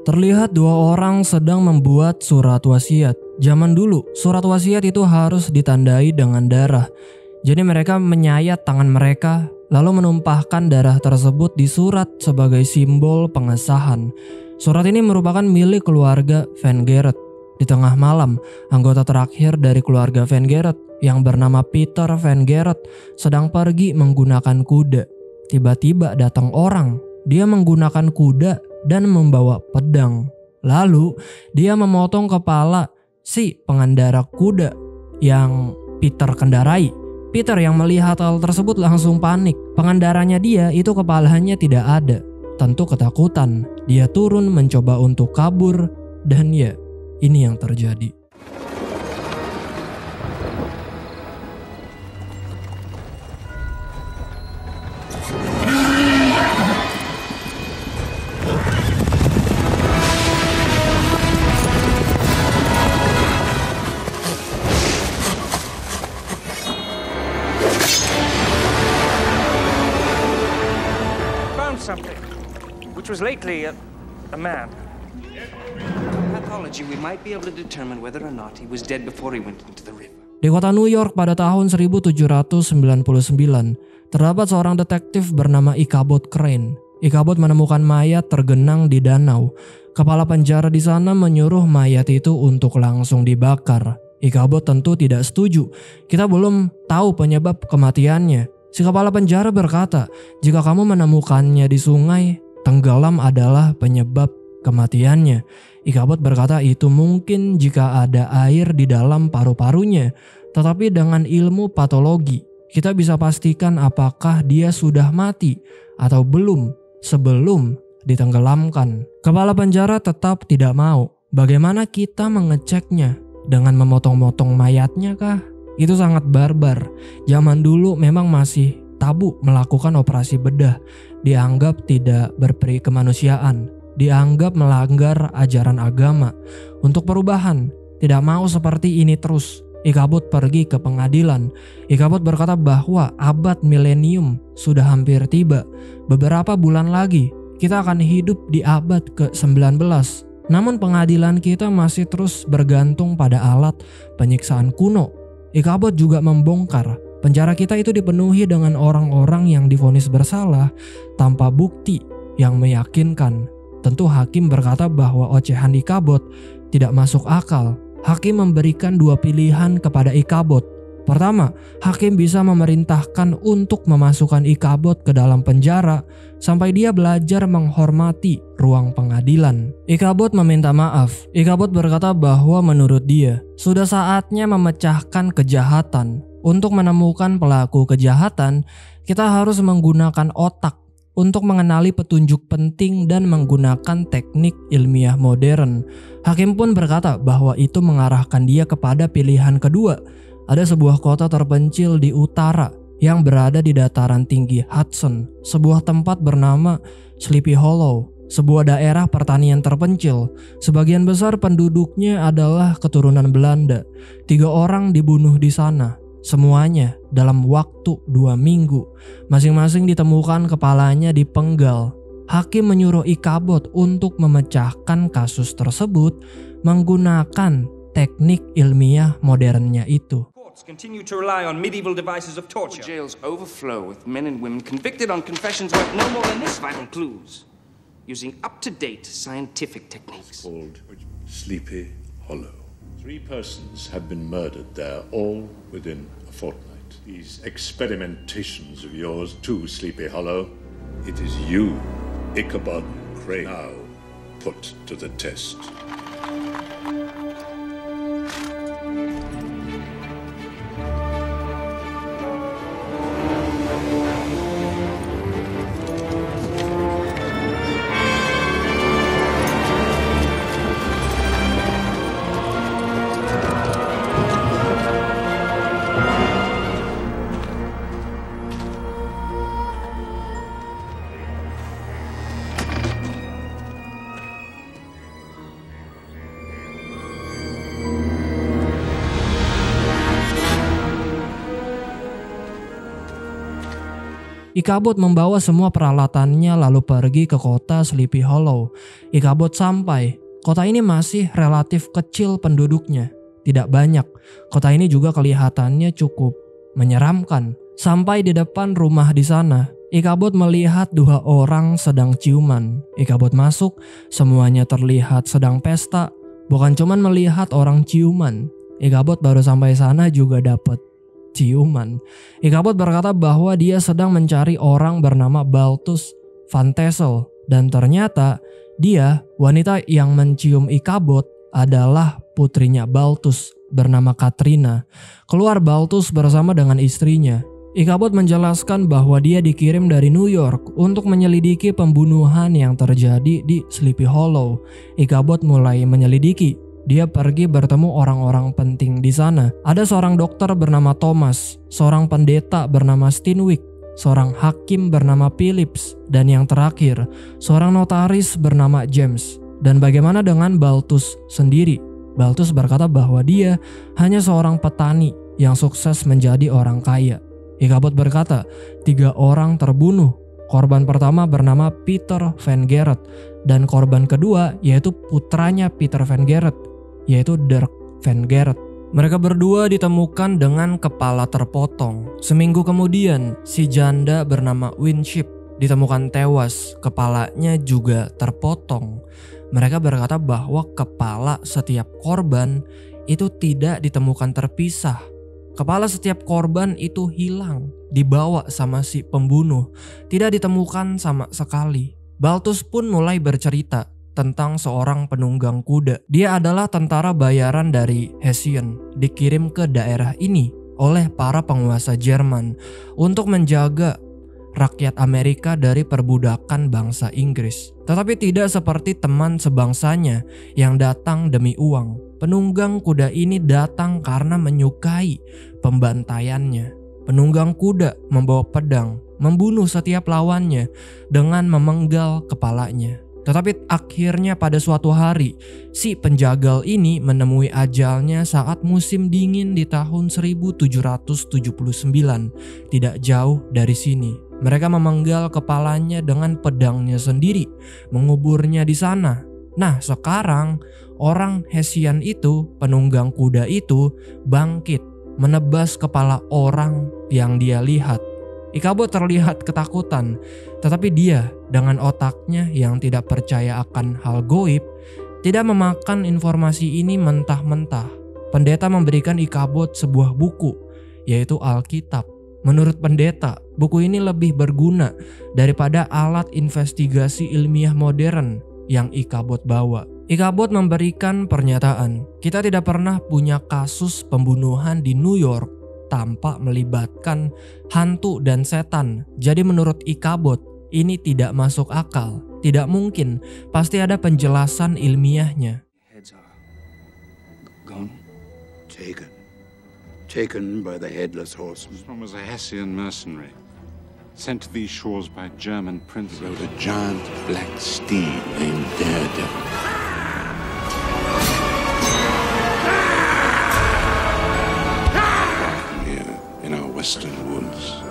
Terlihat dua orang sedang membuat surat wasiat. Zaman dulu, surat wasiat itu harus ditandai dengan darah. Jadi mereka menyayat tangan mereka, lalu menumpahkan darah tersebut di surat sebagai simbol pengesahan. Surat ini merupakan milik keluarga Van Geret. Di tengah malam, anggota terakhir dari keluarga Van Geret yang bernama Peter Van Geret sedang pergi menggunakan kuda. Tiba-tiba datang orang. Dia menggunakan kuda dan membawa pedang. Lalu dia memotong kepala si pengendara kuda yang Peter kendarai. Peter yang melihat hal tersebut langsung panik. Pengendaranya dia itu kepalanya tidak ada. Tentu ketakutan. Dia turun mencoba untuk kabur dan ya, ini yang terjadi. Something, which was lately a man. Pathology, we might be able to determine whether or not he was dead before he went into the river. Di kota New York pada tahun 1799, terdapat seorang detektif bernama Ichabod Crane. Ichabod menemukan mayat tergenang di danau. Kepala penjara di sana menyuruh mayat itu untuk langsung dibakar. Ichabod tentu tidak setuju. Kita belum tahu penyebab kematiannya. Si kepala penjara berkata, jika kamu menemukannya di sungai, tenggelam adalah penyebab kematiannya. Ichabod berkata itu mungkin jika ada air di dalam paru-parunya. Tetapi dengan ilmu patologi, kita bisa pastikan apakah dia sudah mati atau belum sebelum ditenggelamkan. Kepala penjara tetap tidak mau. Bagaimana kita mengeceknya? Dengan memotong-motong mayatnya kah? Itu sangat barbar. Zaman dulu memang masih tabu melakukan operasi bedah. Dianggap tidak berperi kemanusiaan. Dianggap melanggar ajaran agama. Untuk perubahan, tidak mau seperti ini terus. Ichabod pergi ke pengadilan. Ichabod berkata bahwa abad milenium sudah hampir tiba. Beberapa bulan lagi, kita akan hidup di abad ke-19. Namun pengadilan kita masih terus bergantung pada alat penyiksaan kuno. Ichabod juga membongkar penjara kita itu dipenuhi dengan orang-orang yang divonis bersalah tanpa bukti yang meyakinkan. Tentu hakim berkata bahwa ocehan Ichabod tidak masuk akal. Hakim memberikan dua pilihan kepada Ichabod. Pertama, hakim bisa memerintahkan untuk memasukkan Ichabod ke dalam penjara sampai dia belajar menghormati ruang pengadilan. Ichabod meminta maaf. Ichabod berkata bahwa menurut dia, sudah saatnya memecahkan kejahatan. Untuk menemukan pelaku kejahatan, kita harus menggunakan otak untuk mengenali petunjuk penting dan menggunakan teknik ilmiah modern. Hakim pun berkata bahwa itu mengarahkan dia kepada pilihan kedua. Ada sebuah kota terpencil di utara yang berada di dataran tinggi Hudson, sebuah tempat bernama Sleepy Hollow, sebuah daerah pertanian terpencil. Sebagian besar penduduknya adalah keturunan Belanda. 3 orang dibunuh di sana, semuanya dalam waktu 2 minggu. Masing-masing ditemukan kepalanya dipenggal. Hakim menyuruh Ichabod untuk memecahkan kasus tersebut menggunakan teknik ilmiah modernnya itu. Continue to rely on medieval devices of torture. Jails overflow with men and women convicted on confessions worth no more than this vital clues, using up-to-date scientific techniques. Called Sleepy Hollow. 3 persons have been murdered there, all within a fortnight. These experimentations of yours too, Sleepy Hollow, it is you, Ichabod Crane, now put to the test. Ichabod membawa semua peralatannya lalu pergi ke kota Sleepy Hollow. Ichabod sampai. Kota ini masih relatif kecil penduduknya. Tidak banyak. Kota ini juga kelihatannya cukup menyeramkan. Sampai di depan rumah di sana, Ichabod melihat 2 orang sedang ciuman. Ichabod masuk, semuanya terlihat sedang pesta. Bukan cuman melihat orang ciuman. Ichabod baru sampai sana juga dapat ciuman. Ichabod berkata bahwa dia sedang mencari orang bernama Balthus Van Tassel. Dan ternyata dia, wanita yang mencium Ichabod, adalah putrinya Balthus bernama Katrina. Keluar Balthus bersama dengan istrinya. Ichabod menjelaskan bahwa dia dikirim dari New York untuk menyelidiki pembunuhan yang terjadi di Sleepy Hollow. Ichabod mulai menyelidiki. Dia pergi bertemu orang-orang penting di sana. Ada seorang dokter bernama Thomas, seorang pendeta bernama Steinwick, seorang hakim bernama Phillips, dan yang terakhir, seorang notaris bernama James. Dan bagaimana dengan Balthus sendiri? Balthus berkata bahwa dia hanya seorang petani yang sukses menjadi orang kaya. Ichabod berkata, 3 orang terbunuh. Korban pertama bernama Peter Van Gereth dan korban kedua yaitu putranya Peter Van Gereth, yaitu Dirk Van Gereth. Mereka berdua ditemukan dengan kepala terpotong. Seminggu kemudian, si janda bernama Winship ditemukan tewas, kepalanya juga terpotong. Mereka berkata bahwa kepala setiap korban itu tidak ditemukan terpisah. Kepala setiap korban itu hilang, dibawa sama si pembunuh, tidak ditemukan sama sekali. Balthus pun mulai bercerita tentang seorang penunggang kuda. Dia adalah tentara bayaran dari Hessian, dikirim ke daerah ini oleh para penguasa Jerman untuk menjaga rakyat Amerika dari perbudakan bangsa Inggris. Tetapi tidak seperti teman sebangsanya yang datang demi uang. Penunggang kuda ini datang karena menyukai pembantaiannya. Penunggang kuda membawa pedang, membunuh setiap lawannya dengan memenggal kepalanya. Tetapi akhirnya pada suatu hari, si penjagal ini menemui ajalnya saat musim dingin di tahun 1779, tidak jauh dari sini. Mereka memenggal kepalanya dengan pedangnya sendiri, menguburnya di sana. Nah, sekarang orang Hessian itu, penunggang kuda itu, bangkit menebas kepala orang yang dia lihat. Ichabod terlihat ketakutan, tetapi dia dengan otaknya yang tidak percaya akan hal goib, tidak memakan informasi ini mentah-mentah. Pendeta memberikan Ichabod sebuah buku, yaitu Alkitab. Menurut pendeta, buku ini lebih berguna daripada alat investigasi ilmiah modern yang Ichabod bawa. Ichabod memberikan pernyataan, kita tidak pernah punya kasus pembunuhan di New York tanpa melibatkan hantu dan setan. Jadi menurut Ichabod, ini tidak masuk akal, tidak mungkin, pasti ada penjelasan ilmiahnya. Heads are gone. Taken by the Headless Horseman. This one was a Hessian mercenary, sent to these shores by German princes. Rode a giant black steed named Daredevil. Here in our western woods.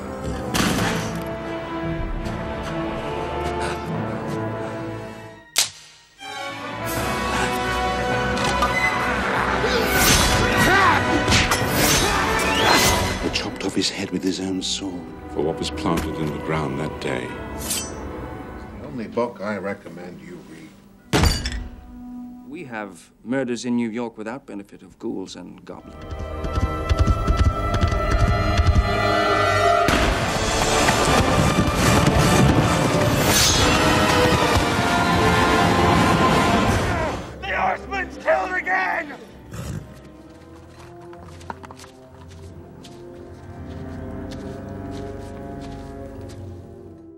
Chopped off his head with his own sword for what was planted in the ground that day. The only book I recommend you read. We have murders in New York without benefit of ghouls and goblins. The Horseman's killed again!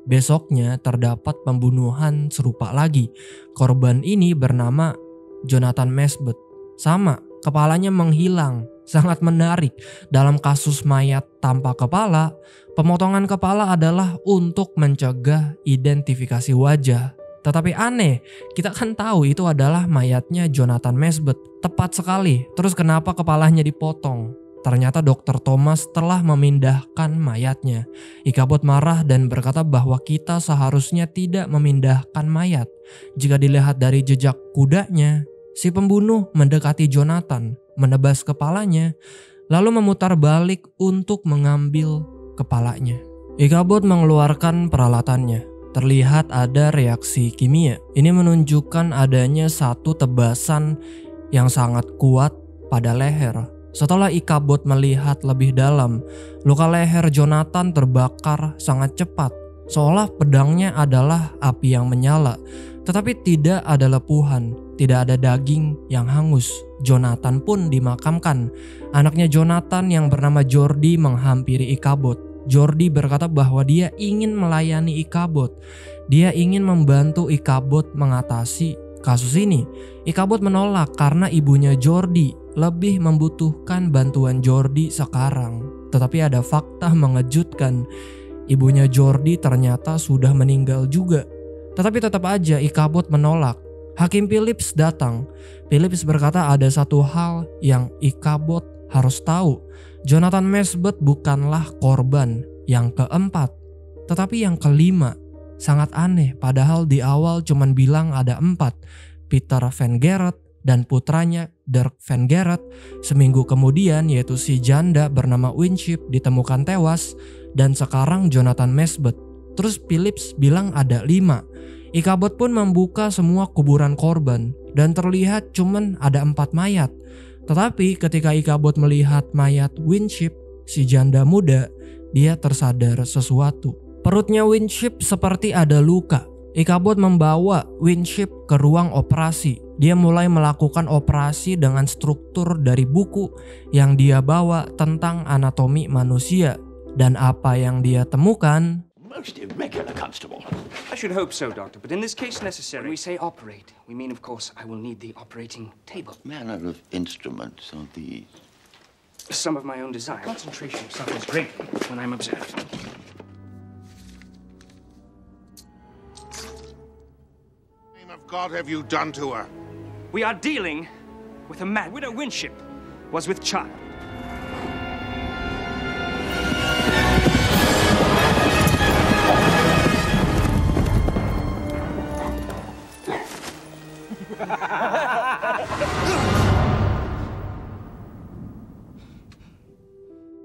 Besoknya terdapat pembunuhan serupa lagi. Korban ini bernama Jonathan Mesbeth. Sama, kepalanya menghilang. Sangat menarik. Dalam kasus mayat tanpa kepala, pemotongan kepala adalah untuk mencegah identifikasi wajah. Tetapi aneh, kita kan tahu itu adalah mayatnya Jonathan Mesbeth. Tepat sekali. Terus kenapa kepalanya dipotong? Ternyata Dr. Thomas telah memindahkan mayatnya. Ichabod marah dan berkata bahwa kita seharusnya tidak memindahkan mayat. Jika dilihat dari jejak kudanya, si pembunuh mendekati Jonathan, menebas kepalanya, lalu memutar balik untuk mengambil kepalanya. Ichabod mengeluarkan peralatannya. Terlihat ada reaksi kimia. Ini menunjukkan adanya satu tebasan yang sangat kuat pada leher. Setelah Ichabod melihat lebih dalam, luka leher Jonathan terbakar sangat cepat, seolah pedangnya adalah api yang menyala. Tetapi tidak ada lepuhan, tidak ada daging yang hangus. Jonathan pun dimakamkan. Anaknya Jonathan yang bernama Jordi menghampiri Ichabod. Jordi berkata bahwa dia ingin melayani Ichabod. Dia ingin membantu Ichabod mengatasi kasus ini. Ichabod menolak karena ibunya Jordi lebih membutuhkan bantuan Jordi sekarang. Tetapi ada fakta mengejutkan. Ibunya Jordi ternyata sudah meninggal juga. Tetapi tetap aja Ichabod menolak. Hakim Phillips datang. Phillips berkata ada satu hal yang Ichabod harus tahu. Jonathan Mesbeth bukanlah korban yang keempat, tetapi yang kelima. Sangat aneh, padahal di awal cuman bilang ada 4. Peter Van Gereth dan putranya Dirk Van Gereth. Seminggu kemudian yaitu si janda bernama Winship ditemukan tewas, dan sekarang Jonathan Mesbeth. Terus Phillips bilang ada 5. Ichabod pun membuka semua kuburan korban dan terlihat cuman ada 4 mayat. Tetapi ketika Ichabod melihat mayat Winship, si janda muda, dia tersadar sesuatu. Perutnya Winship seperti ada luka. Ichabod membawa Winship ke ruang operasi. Dia mulai melakukan operasi dengan struktur dari buku yang dia bawa tentang anatomi manusia. Dan apa yang dia temukan? Most irregular, Constable. I should hope so, Doctor, but in this case necessary. When we say operate, we mean, of course, I will need the operating table. Manner of instruments are these? Some of my own design. Concentration suffers greatly when I'm observed. What name of God have you done to her? We are dealing with a man. Widow Winship was with child.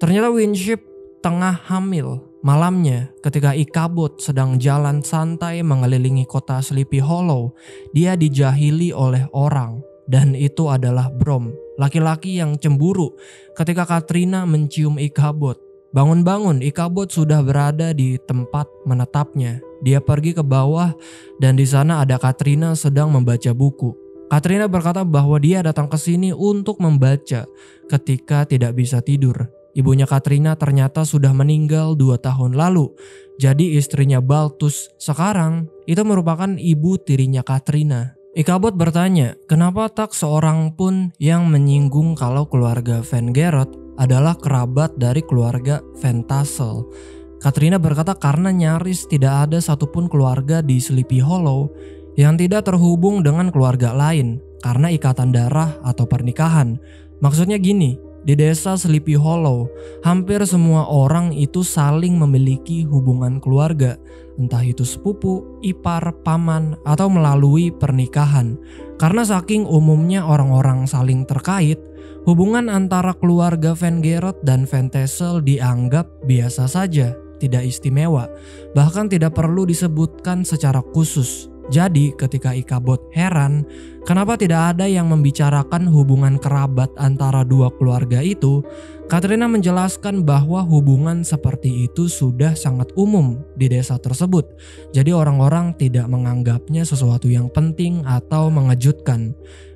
Ternyata Winship tengah hamil. Malamnya ketika Ichabod sedang jalan santai mengelilingi kota Sleepy Hollow, dia dijahili oleh orang. Dan itu adalah Brom, laki-laki yang cemburu ketika Katrina mencium Ichabod. Bangun-bangun, Ichabod sudah berada di tempat menetapnya. Dia pergi ke bawah dan di sana ada Katrina sedang membaca buku. Katrina berkata bahwa dia datang ke sini untuk membaca ketika tidak bisa tidur. Ibunya Katrina ternyata sudah meninggal 2 tahun lalu. Jadi istrinya Balthus sekarang itu merupakan ibu tirinya Katrina. Ichabod bertanya, kenapa tak seorang pun yang menyinggung kalau keluarga Van Gereth adalah kerabat dari keluarga Van Tassel. Katrina berkata karena nyaris tidak ada satupun keluarga di Sleepy Hollow yang tidak terhubung dengan keluarga lain karena ikatan darah atau pernikahan. Maksudnya gini, di desa Sleepy Hollow, hampir semua orang itu saling memiliki hubungan keluarga, entah itu sepupu, ipar, paman, atau melalui pernikahan. Karena saking umumnya orang-orang saling terkait, hubungan antara keluarga Van Gereth dan Van Tassel dianggap biasa saja, tidak istimewa, bahkan tidak perlu disebutkan secara khusus. Jadi ketika Ichabod heran kenapa tidak ada yang membicarakan hubungan kerabat antara dua keluarga itu, Katrina menjelaskan bahwa hubungan seperti itu sudah sangat umum di desa tersebut. Jadi orang-orang tidak menganggapnya sesuatu yang penting atau mengejutkan.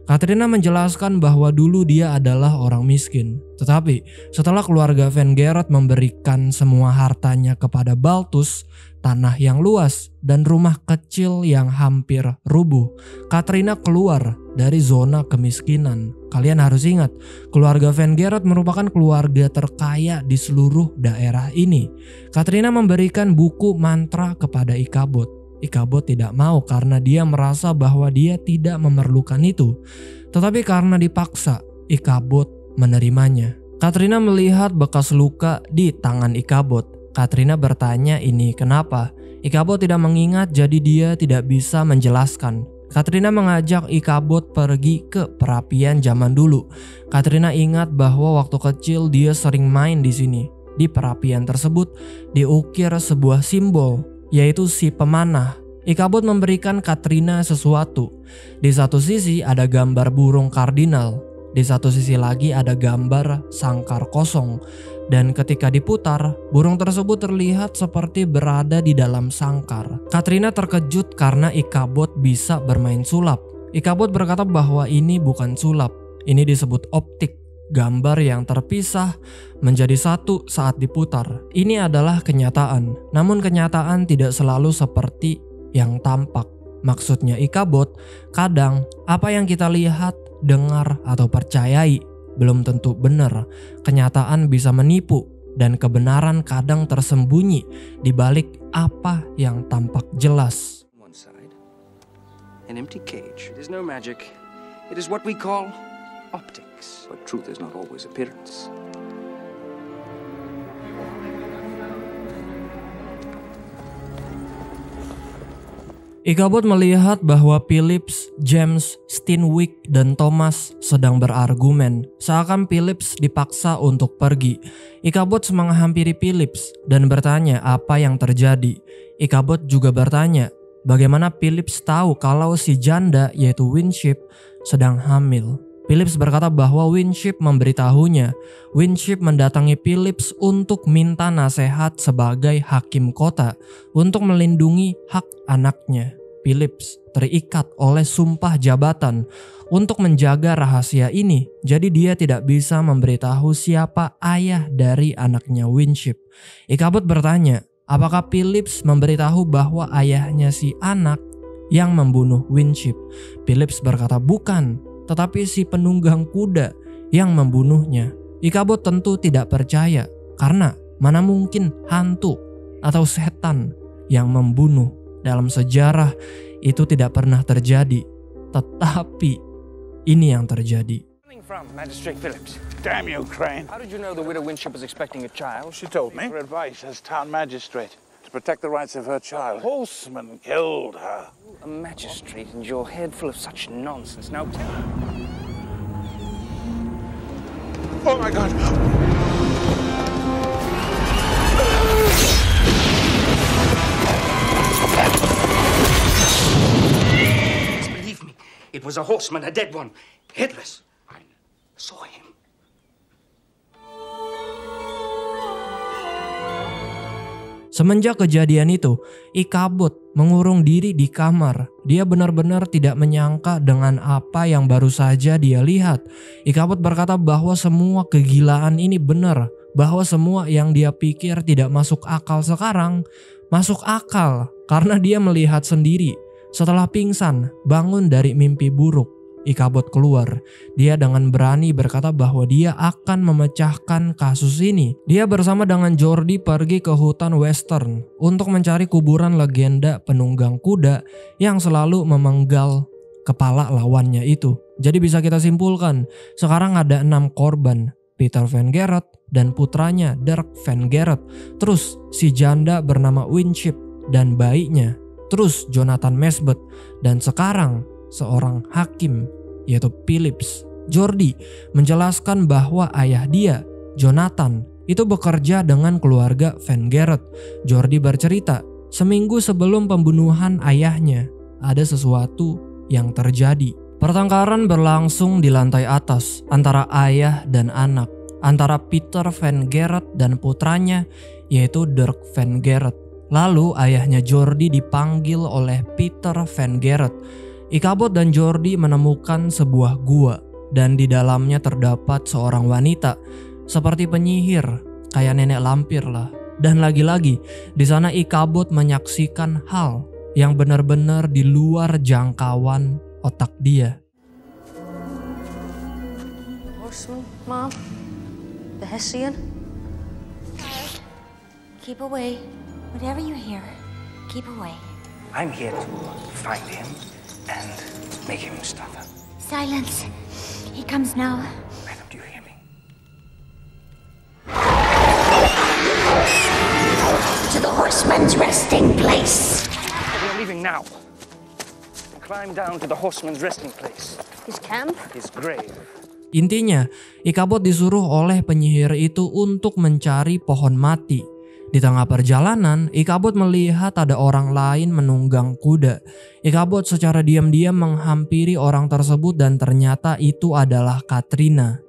Katrina menjelaskan bahwa dulu dia adalah orang miskin. Tetapi setelah keluarga Van Gereth memberikan semua hartanya kepada Balthus, tanah yang luas dan rumah kecil yang hampir rubuh, Katrina keluar dari zona kemiskinan. Kalian harus ingat, keluarga Van Gereth merupakan keluarga terkaya di seluruh daerah ini. Katrina memberikan buku mantra kepada Ichabod. Ichabod tidak mau karena dia merasa bahwa dia tidak memerlukan itu. Tetapi karena dipaksa, Ichabod menerimanya. Katrina melihat bekas luka di tangan Ichabod. Katrina bertanya ini kenapa. Ichabod tidak mengingat, jadi dia tidak bisa menjelaskan. Katrina mengajak Ichabod pergi ke perapian zaman dulu. Katrina ingat bahwa waktu kecil dia sering main di sini. Di perapian tersebut diukir sebuah simbol, yaitu si pemanah. Ichabod memberikan Katrina sesuatu. Di satu sisi ada gambar burung kardinal. Di satu sisi lagi ada gambar sangkar kosong. Dan ketika diputar, burung tersebut terlihat seperti berada di dalam sangkar. Katrina terkejut karena Ichabod bisa bermain sulap. Ichabod berkata bahwa ini bukan sulap. Ini disebut optik. Gambar yang terpisah menjadi satu saat diputar. Ini adalah kenyataan. Namun kenyataan tidak selalu seperti yang tampak. Maksudnya Ichabod, kadang apa yang kita lihat, dengar, atau percayai belum tentu benar. Kenyataan bisa menipu dan kebenaran kadang tersembunyi di balik apa yang tampak jelas. One side, an empty cage. It is no magic. It is what we call optics. But truth is not always appearance. Ichabod melihat bahwa Phillips, James, Steinwick, dan Thomas sedang berargumen. Seakan Phillips dipaksa untuk pergi. Ichabod menghampiri Phillips dan bertanya apa yang terjadi. Ichabod juga bertanya bagaimana Phillips tahu kalau si janda yaitu Winship sedang hamil. Phillips berkata bahwa Winship memberitahunya. Winship mendatangi Phillips untuk minta nasihat sebagai hakim kota untuk melindungi hak anaknya. Phillips terikat oleh sumpah jabatan untuk menjaga rahasia ini, jadi dia tidak bisa memberitahu siapa ayah dari anaknya Winship. Ichabod bertanya, apakah Phillips memberitahu bahwa ayahnya si anak yang membunuh Winship? Phillips berkata bukan, tetapi si penunggang kuda yang membunuhnya. Ichabod tentu tidak percaya karena mana mungkin hantu atau setan yang membunuh. Dalam sejarah itu tidak pernah terjadi, tetapi ini yang terjadi. From Magistrate Phillips. Damn you, Crane. How did you know the widow Winship was expecting a child? She told me. Her advice as town magistrate to protect the rights of her child. A horseman killed her. A magistrate and your head full of such nonsense. Now tell me. Oh my God. Believe me, it was a horseman, a dead one, headless. I saw him. Semenjak kejadian itu, Ichabod mengurung diri di kamar. Dia benar-benar tidak menyangka dengan apa yang baru saja dia lihat. Ichabod berkata bahwa semua kegilaan ini benar, bahwa semua yang dia pikir tidak masuk akal sekarang masuk akal karena dia melihat sendiri. Setelah pingsan, bangun dari mimpi buruk, Ichabod keluar. Dia dengan berani berkata bahwa dia akan memecahkan kasus ini. Dia bersama dengan Jordi pergi ke hutan western untuk mencari kuburan legenda penunggang kuda yang selalu memenggal kepala lawannya itu. Jadi bisa kita simpulkan, sekarang ada 6 korban. Peter Van Gereth dan putranya Dirk Van Gereth. Terus si janda bernama Winship dan bayinya. Terus Jonathan Mesbeth. Dan sekarang seorang hakim yaitu Phillips. Jordi menjelaskan bahwa ayah dia, Jonathan, itu bekerja dengan keluarga Van Gereth. Jordi bercerita, seminggu sebelum pembunuhan ayahnya, ada sesuatu yang terjadi. Pertengkaran berlangsung di lantai atas antara ayah dan anak, antara Peter Van Gereth dan putranya yaitu Dirk Van Gereth. Lalu ayahnya Jordi dipanggil oleh Peter Van Gereth. Ichabod dan Jordi menemukan sebuah gua dan di dalamnya terdapat seorang wanita seperti penyihir, kayak nenek lampir lah. Dan lagi-lagi di sana Ichabod menyaksikan hal yang benar-benar di luar jangkauan otak dia. Horseman, Mom? The Hessian? Keep away. Whatever you hear, keep away. I'm here to find him and make him stop. Silence. He comes now. Madam, do you hear me? resting place. We're leaving now. Climb down to the horseman's resting place. His camp? His grave. Intinya, Ichabod disuruh oleh penyihir itu untuk mencari pohon mati. Di tengah perjalanan, Ichabod melihat ada orang lain menunggang kuda. Ichabod secara diam-diam menghampiri orang tersebut dan ternyata itu adalah Katrina.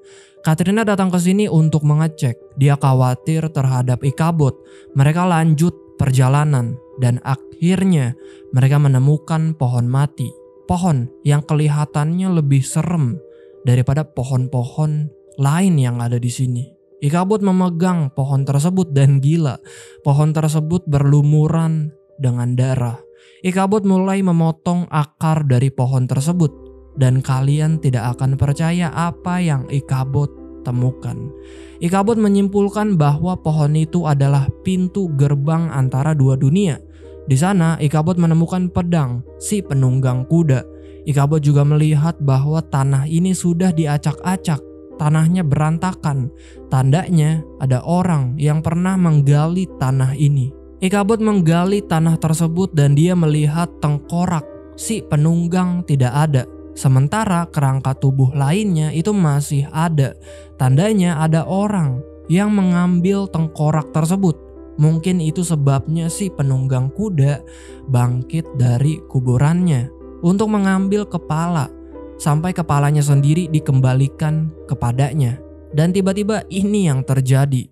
Katrina datang ke sini untuk mengecek. Dia khawatir terhadap Ichabod. Mereka lanjut perjalanan dan akhirnya mereka menemukan pohon mati. Pohon yang kelihatannya lebih serem daripada pohon-pohon lain yang ada di sini. Ichabod memegang pohon tersebut dan gila. Pohon tersebut berlumuran dengan darah. Ichabod mulai memotong akar dari pohon tersebut. Dan kalian tidak akan percaya apa yang Ichabod temukan. Ichabod menyimpulkan bahwa pohon itu adalah pintu gerbang antara dua dunia. Di sana Ichabod menemukan pedang si penunggang kuda. Ichabod juga melihat bahwa tanah ini sudah diacak-acak. Tanahnya berantakan. Tandanya ada orang yang pernah menggali tanah ini. Ichabod menggali tanah tersebut dan dia melihat tengkorak si penunggang tidak ada. Sementara kerangka tubuh lainnya itu masih ada. Tandanya ada orang yang mengambil tengkorak tersebut. Mungkin itu sebabnya si penunggang kuda bangkit dari kuburannya untuk mengambil kepala. Sampai kepalanya sendiri dikembalikan kepadanya. Dan tiba-tiba ini yang terjadi.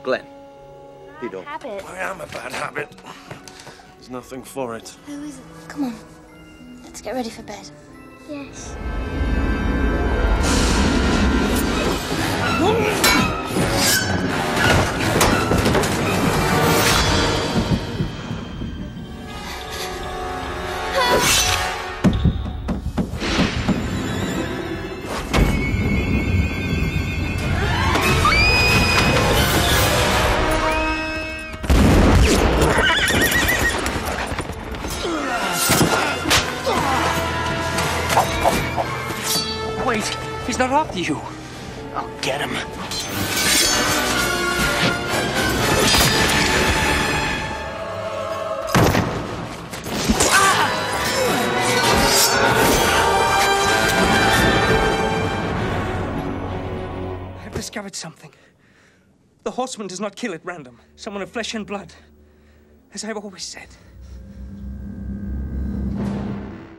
Glenn. Habit. I am a bad habit. There's nothing for it. Who is it? Come on. Let's get ready for bed. Yes. Wait, he's not after you. I'll get him. I've discovered something. The horseman does not kill at random. Someone of flesh and blood. As I've always said.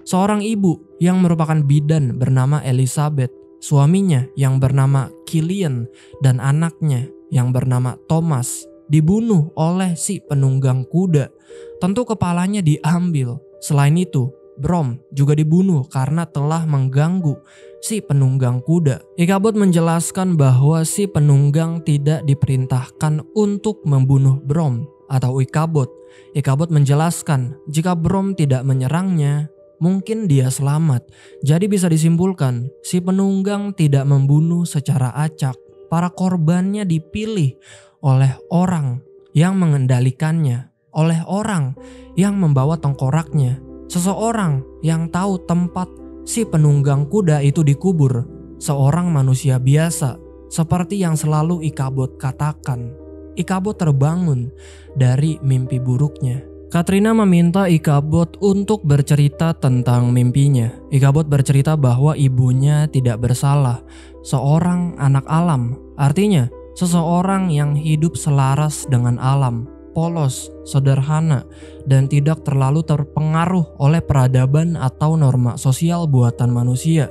Seorang ibu yang merupakan bidan bernama Elizabeth, suaminya yang bernama Killian, dan anaknya yang bernama Thomas dibunuh oleh si penunggang kuda. Tentu kepalanya diambil. Selain itu, Brom juga dibunuh karena telah mengganggu si penunggang kuda. Ichabod menjelaskan bahwa si penunggang tidak diperintahkan untuk membunuh Brom atau Ichabod. Ichabod menjelaskan jika Brom tidak menyerangnya, mungkin dia selamat. Jadi bisa disimpulkan, si penunggang tidak membunuh secara acak. Para korbannya dipilih oleh orang yang mengendalikannya, oleh orang yang membawa tengkoraknya, seseorang yang tahu tempat si penunggang kuda itu dikubur, seorang manusia biasa, seperti yang selalu Ichabod katakan. Ichabod terbangun dari mimpi buruknya. Katrina meminta Ichabod untuk bercerita tentang mimpinya. Ichabod bercerita bahwa ibunya tidak bersalah, seorang anak alam. Artinya, seseorang yang hidup selaras dengan alam, polos, sederhana, dan tidak terlalu terpengaruh oleh peradaban atau norma sosial buatan manusia.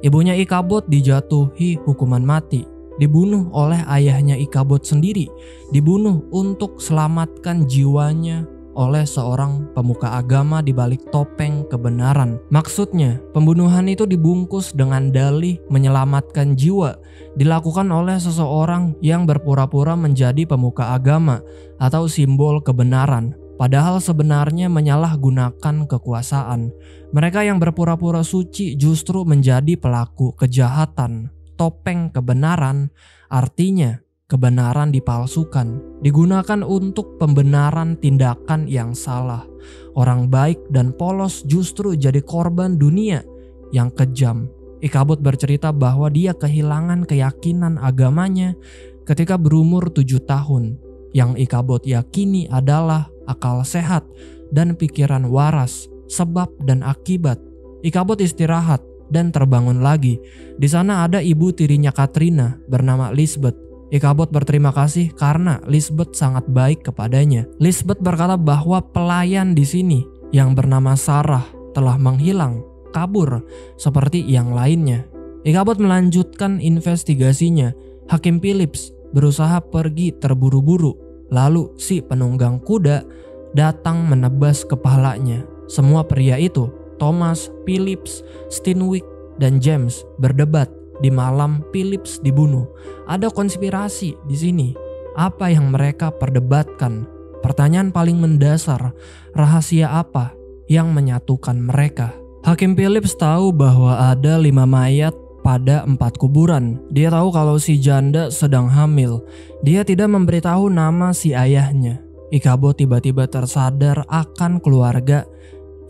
Ibunya Ichabod dijatuhi hukuman mati, dibunuh oleh ayahnya Ichabod sendiri, dibunuh untuk selamatkan jiwanya oleh seorang pemuka agama di balik topeng kebenaran. Maksudnya, pembunuhan itu dibungkus dengan dalih menyelamatkan jiwa, dilakukan oleh seseorang yang berpura-pura menjadi pemuka agama atau simbol kebenaran, padahal sebenarnya menyalahgunakan kekuasaan. Mereka yang berpura-pura suci justru menjadi pelaku kejahatan. Topeng kebenaran artinya kebenaran dipalsukan, digunakan untuk pembenaran tindakan yang salah. Orang baik dan polos justru jadi korban dunia yang kejam. Ichabod bercerita bahwa dia kehilangan keyakinan agamanya ketika berumur 7 tahun. Yang Ichabod yakini adalah akal sehat dan pikiran waras, sebab dan akibat. Ichabod istirahat dan terbangun lagi. Di sana ada ibu tirinya Katrina bernama Lisbeth. Ichabod berterima kasih karena Lisbeth sangat baik kepadanya. Lisbeth berkata bahwa pelayan di sini yang bernama Sarah telah menghilang, kabur seperti yang lainnya. Ichabod melanjutkan investigasinya. Hakim Phillips berusaha pergi terburu-buru. Lalu si penunggang kuda datang menebas kepalanya. Semua pria itu, Thomas, Phillips, Steenwick, dan James, berdebat di malam Phillips dibunuh. Ada konspirasi di sini. Apa yang mereka perdebatkan? Pertanyaan paling mendasar, rahasia apa yang menyatukan mereka? Hakim Phillips tahu bahwa ada 5 mayat pada 4 kuburan. Dia tahu kalau si janda sedang hamil. Dia tidak memberitahu nama si ayahnya. Ichabod tiba-tiba tersadar akan keluarga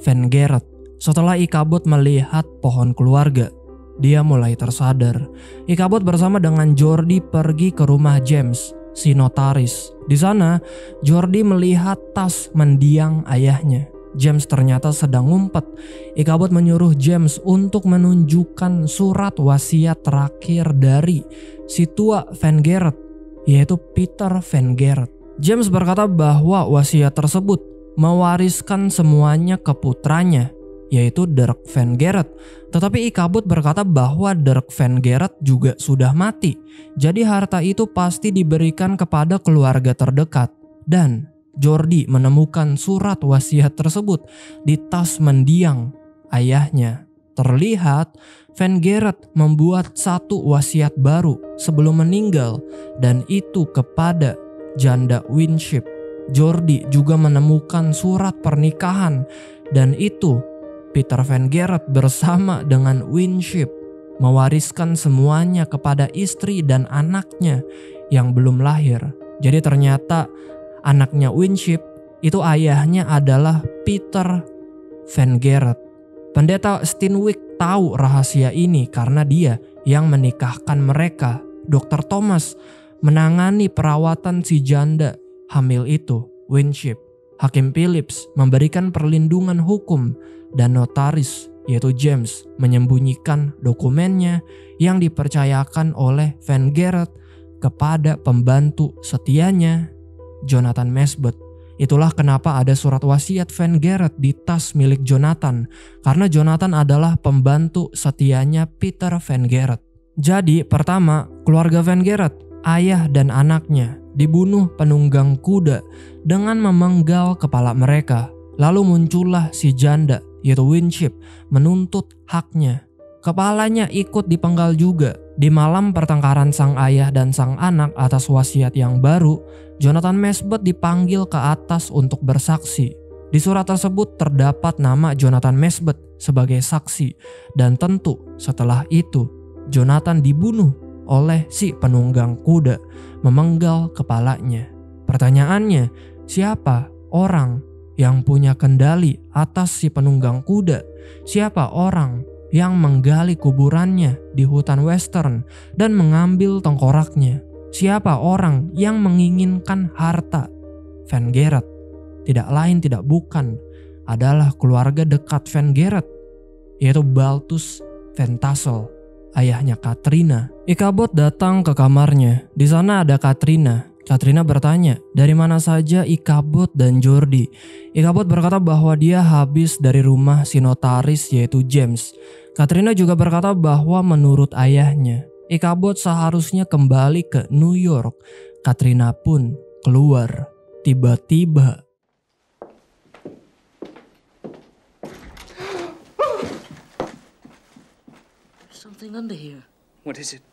Van Gereth. Setelah Ichabod melihat pohon keluarga, dia mulai tersadar. Ichabod bersama dengan Jordi pergi ke rumah James, si notaris. Di sana, Jordi melihat tas mendiang ayahnya. James ternyata sedang ngumpet. Ichabod menyuruh James untuk menunjukkan surat wasiat terakhir dari si tua Van Gereth, yaitu Peter Van Gereth. James berkata bahwa wasiat tersebut mewariskan semuanya ke putranya, yaitu Dirk Van Gereth. Tetapi Ichabod berkata bahwa Dirk Van Gereth juga sudah mati. Jadi harta itu pasti diberikan kepada keluarga terdekat. Dan Jordi menemukan surat wasiat tersebut di tas mendiang ayahnya. Terlihat Van Gereth membuat satu wasiat baru sebelum meninggal, dan itu kepada janda Winship. Jordi juga menemukan surat pernikahan, dan itu Peter Van Gereth bersama dengan Winship mewariskan semuanya kepada istri dan anaknya yang belum lahir. Jadi ternyata anaknya Winship itu ayahnya adalah Peter Van Gereth. Pendeta Steenwick tahu rahasia ini karena dia yang menikahkan mereka. Dr. Thomas menangani perawatan si janda hamil itu, Winship. Hakim Phillips memberikan perlindungan hukum dan notaris, yaitu James, menyembunyikan dokumennya yang dipercayakan oleh Van Gereth kepada pembantu setianya, Jonathan Mesbeth. Itulah kenapa ada surat wasiat Van Gereth di tas milik Jonathan, karena Jonathan adalah pembantu setianya Peter Van Gereth. Jadi pertama, keluarga Van Gereth, ayah dan anaknya, dibunuh penunggang kuda dengan memenggal kepala mereka. Lalu muncullah si janda, yaitu Winship, menuntut haknya. Kepalanya ikut dipenggal juga. Di malam pertengkaran sang ayah dan sang anak atas wasiat yang baru, Jonathan Mesbeth dipanggil ke atas untuk bersaksi. Di surat tersebut terdapat nama Jonathan Mesbeth sebagai saksi, dan tentu setelah itu Jonathan dibunuh oleh si penunggang kuda, memenggal kepalanya. Pertanyaannya, siapa orang yang punya kendali atas si penunggang kuda? Siapa orang yang menggali kuburannya di hutan western dan mengambil tengkoraknya? Siapa orang yang menginginkan harta Van Gereth? Tidak lain tidak bukan adalah keluarga dekat Van Gereth, yaitu Balthus Van Tassel, ayahnya Katrina. Ichabod datang ke kamarnya. Di sana ada Katrina. Katrina bertanya, dari mana saja Ichabod dan Jordi? Ichabod berkata bahwa dia habis dari rumah si notaris, yaitu James. Katrina juga berkata bahwa menurut ayahnya, Ichabod seharusnya kembali ke New York. Katrina pun keluar. Tiba-tiba something under here. What is it?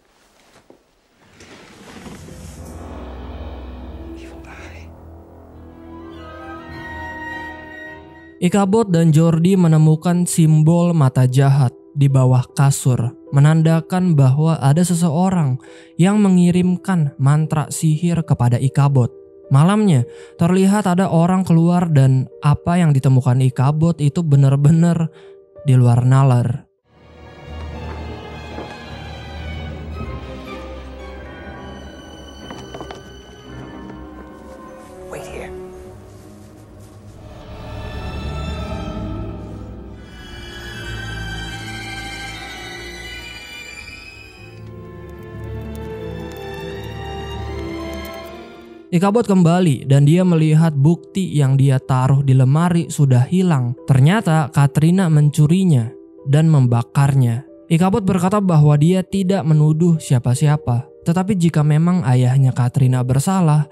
Ichabod dan Jordi menemukan simbol mata jahat di bawah kasur, menandakan bahwa ada seseorang yang mengirimkan mantra sihir kepada Ichabod. Malamnya, terlihat ada orang keluar dan apa yang ditemukan Ichabod itu benar-benar di luar nalar. Wait here. Ichabod kembali dan dia melihat bukti yang dia taruh di lemari sudah hilang. Ternyata Katrina mencurinya dan membakarnya. Ichabod berkata bahwa dia tidak menuduh siapa-siapa. Tetapi jika memang ayahnya Katrina bersalah,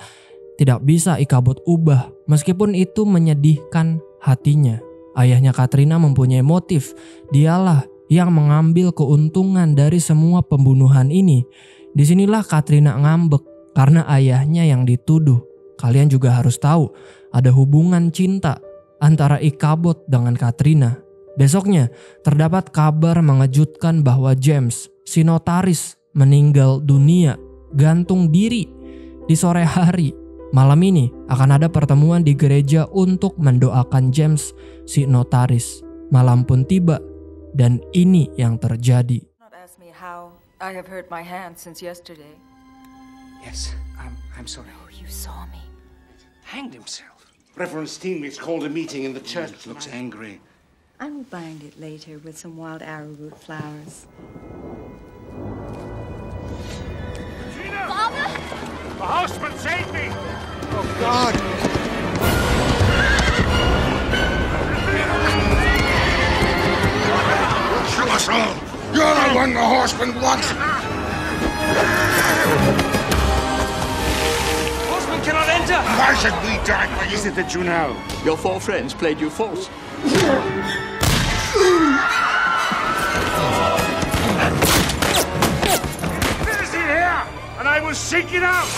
tidak bisa Ichabod ubah meskipun itu menyedihkan hatinya. Ayahnya Katrina mempunyai motif. Dialah yang mengambil keuntungan dari semua pembunuhan ini. Disinilah Katrina ngambek. Karena ayahnya yang dituduh. Kalian juga harus tahu ada hubungan cinta antara Ichabod dengan Katrina. Besoknya terdapat kabar mengejutkan bahwa James, si notaris, meninggal dunia gantung diri di sore hari. Malam ini akan ada pertemuan di gereja untuk mendoakan James, si notaris. Malam pun tiba dan ini yang terjadi. Not ask me how I have hurt my hand since yesterday. Yes, I'm sorry. Oh, you saw me. Hanged himself. Reverend Steinmetz called a meeting in the church. Looks angry. I will bind it later with some wild arrowroot flowers. Father? The horseman saved me! Oh, God! Kill us all! You're the one the horseman wants! Horseman cannot enter! Why should we die for you? Is it that you know? Your four friends played you false. It is in here, and I will seek it out!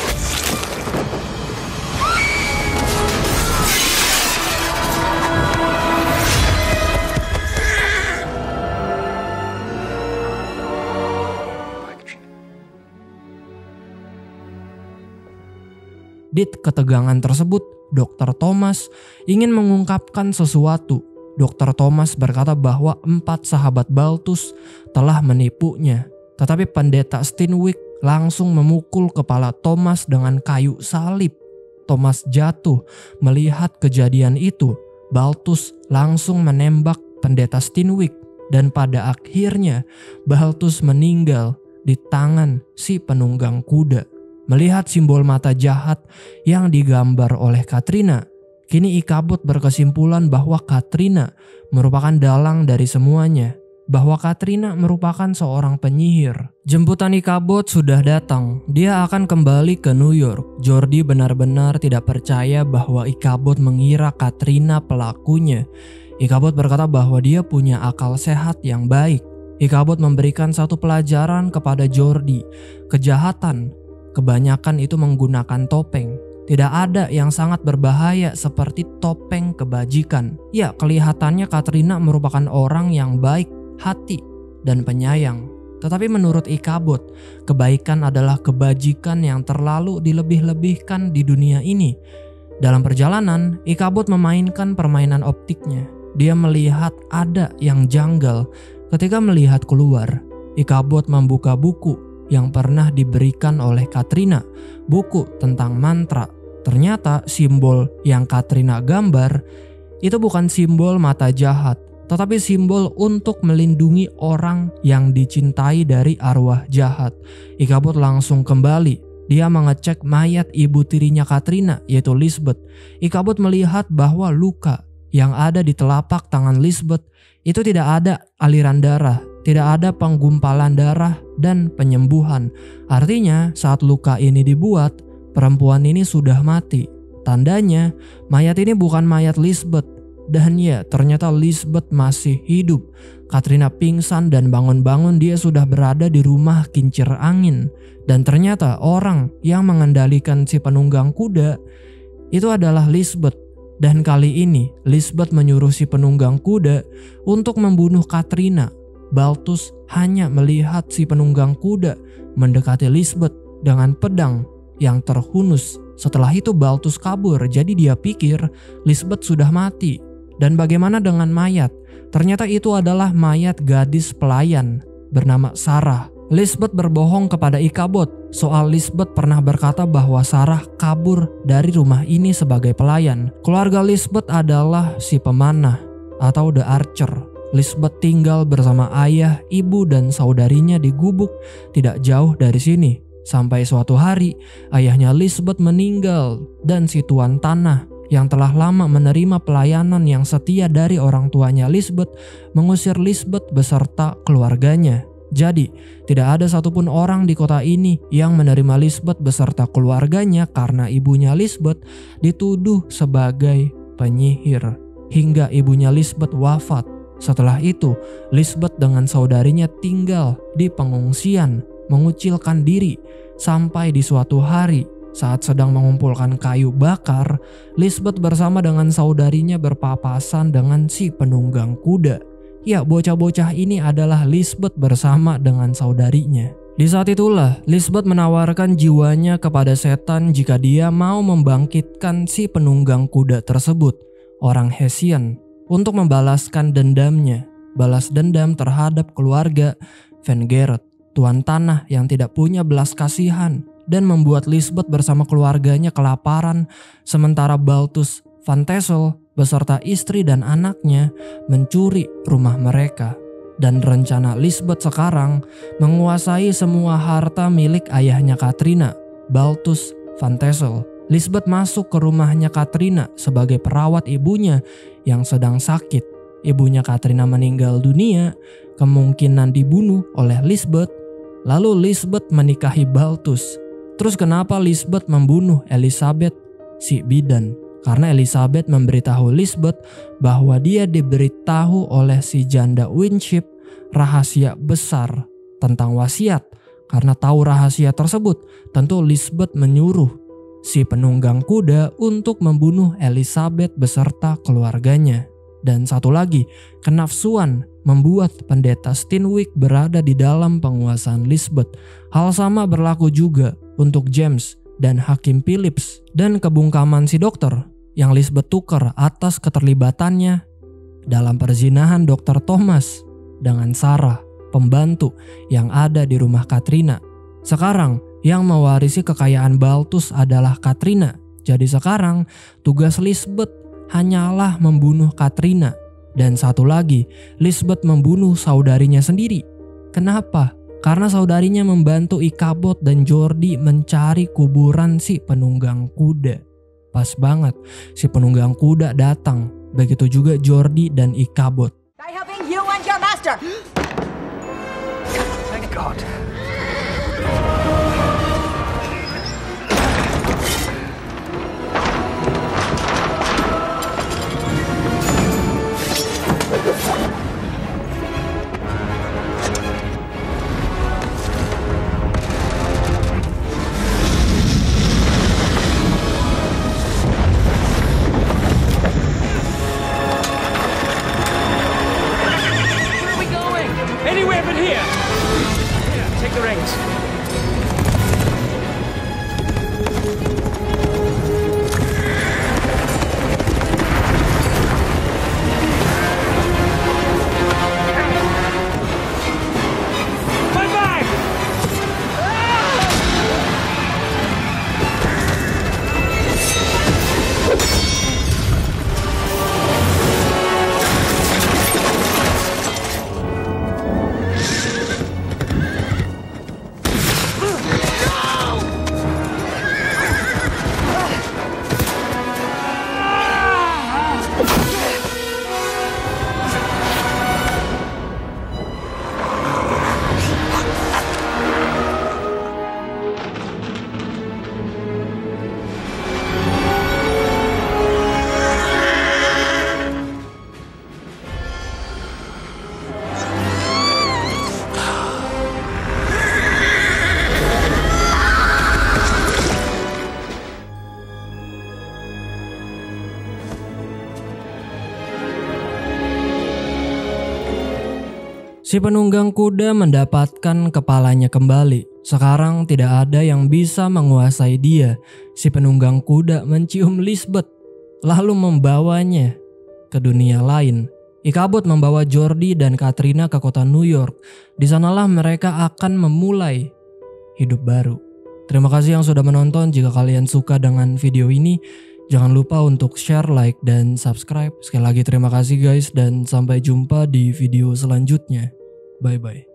Di ketegangan tersebut, Dr. Thomas ingin mengungkapkan sesuatu. Dr. Thomas berkata bahwa 4 sahabat Balthus telah menipunya. Tetapi pendeta Steinwick langsung memukul kepala Thomas dengan kayu salib. Thomas jatuh. Melihat kejadian itu, Balthus langsung menembak pendeta Steinwick. Dan pada akhirnya, Balthus meninggal di tangan si penunggang kuda. Melihat simbol mata jahat yang digambar oleh Katrina, kini Ichabod berkesimpulan bahwa Katrina merupakan dalang dari semuanya, bahwa Katrina merupakan seorang penyihir. Jemputan Ichabod sudah datang, dia akan kembali ke New York. Jordi benar-benar tidak percaya bahwa Ichabod mengira Katrina pelakunya. Ichabod berkata bahwa dia punya akal sehat yang baik. Ichabod memberikan satu pelajaran kepada Jordi, kejahatan kebanyakan itu menggunakan topeng. Tidak ada yang sangat berbahaya seperti topeng kebajikan. Ya, kelihatannya Katrina merupakan orang yang baik hati dan penyayang. Tetapi menurut Ichabod, kebaikan adalah kebajikan yang terlalu dilebih-lebihkan di dunia ini. Dalam perjalanan, Ichabod memainkan permainan optiknya. Dia melihat ada yang janggal ketika melihat keluar. Ichabod membuka buku yang pernah diberikan oleh Katrina, buku tentang mantra. Ternyata simbol yang Katrina gambar itu bukan simbol mata jahat, tetapi simbol untuk melindungi orang yang dicintai dari arwah jahat. Ichabod langsung kembali. Dia mengecek mayat ibu tirinya Katrina, yaitu Lisbeth. Ichabod melihat bahwa luka yang ada di telapak tangan Lisbeth itu tidak ada aliran darah, tidak ada penggumpalan darah dan penyembuhan. Artinya saat luka ini dibuat, perempuan ini sudah mati. Tandanya mayat ini bukan mayat Lisbeth. Dan ya, ternyata Lisbeth masih hidup. Katrina pingsan dan bangun-bangun dia sudah berada di rumah kincir angin. Dan ternyata orang yang mengendalikan si penunggang kuda itu adalah Lisbeth. Dan kali ini Lisbeth menyuruh si penunggang kuda untuk membunuh Katrina. Balthus hanya melihat si penunggang kuda mendekati Lisbeth dengan pedang yang terhunus. Setelah itu Balthus kabur, jadi dia pikir Lisbeth sudah mati. Dan bagaimana dengan mayat? Ternyata itu adalah mayat gadis pelayan bernama Sarah. Lisbeth berbohong kepada Ichabod soal Lisbeth pernah berkata bahwa Sarah kabur dari rumah ini sebagai pelayan. Keluarga Lisbeth adalah si pemanah atau the archer. Lisbeth tinggal bersama ayah, ibu, dan saudarinya di gubuk tidak jauh dari sini. Sampai suatu hari ayahnya Lisbeth meninggal dan si tuan tanah yang telah lama menerima pelayanan yang setia dari orang tuanya Lisbeth mengusir Lisbeth beserta keluarganya. Jadi tidak ada satupun orang di kota ini yang menerima Lisbeth beserta keluarganya karena ibunya Lisbeth dituduh sebagai penyihir hingga ibunya Lisbeth wafat. Setelah itu Lisbeth dengan saudarinya tinggal di pengungsian mengucilkan diri sampai di suatu hari saat sedang mengumpulkan kayu bakar, Lisbeth bersama dengan saudarinya berpapasan dengan si penunggang kuda. Ya, bocah-bocah ini adalah Lisbeth bersama dengan saudarinya. Di saat itulah Lisbeth menawarkan jiwanya kepada setan jika dia mau membangkitkan si penunggang kuda tersebut, orang Hessian, untuk membalaskan dendamnya. Balas dendam terhadap keluarga Van Geret, tuan tanah yang tidak punya belas kasihan, dan membuat Lisbeth bersama keluarganya kelaparan, sementara Balthus Van Tassel beserta istri dan anaknya mencuri rumah mereka. Dan rencana Lisbeth sekarang menguasai semua harta milik ayahnya Katrina, Balthus Van Tassel. Lisbeth masuk ke rumahnya Katrina sebagai perawat ibunya yang sedang sakit. Ibunya Katrina meninggal dunia, kemungkinan dibunuh oleh Lisbeth. Lalu Lisbeth menikahi Balthus. Terus kenapa Lisbeth membunuh Elizabeth, si bidan? Karena Elizabeth memberitahu Lisbeth bahwa dia diberitahu oleh si janda Winship rahasia besar tentang wasiat. Karena tahu rahasia tersebut, tentu Lisbeth menyuruh si penunggang kuda untuk membunuh Elizabeth beserta keluarganya. Dan satu lagi, kenafsuan membuat pendeta Steenwyck berada di dalam penguasaan Lisbeth. Hal sama berlaku juga untuk James dan Hakim Phillips, dan kebungkaman si dokter yang Lisbeth tukar atas keterlibatannya dalam perzinahan Dr. Thomas dengan Sarah, pembantu yang ada di rumah Katrina. Sekarang yang mewarisi kekayaan Balthus adalah Katrina. Jadi sekarang tugas Lisbeth hanyalah membunuh Katrina. Dan satu lagi, Lisbeth membunuh saudarinya sendiri. Kenapa? Karena saudarinya membantu Ichabod dan Jordi mencari kuburan si penunggang kuda. Pas banget, si penunggang kuda datang. Begitu juga Jordi dan Ichabod. By helping you and your master. Thank God. Anywhere but here! Si penunggang kuda mendapatkan kepalanya kembali. Sekarang tidak ada yang bisa menguasai dia. Si penunggang kuda mencium Lisbeth, lalu membawanya ke dunia lain. Ichabod membawa Jordi dan Katrina ke kota New York. Di sanalah mereka akan memulai hidup baru. Terima kasih yang sudah menonton. Jika kalian suka dengan video ini, jangan lupa untuk share, like, dan subscribe. Sekali lagi terima kasih guys, dan sampai jumpa di video selanjutnya. Bye-bye.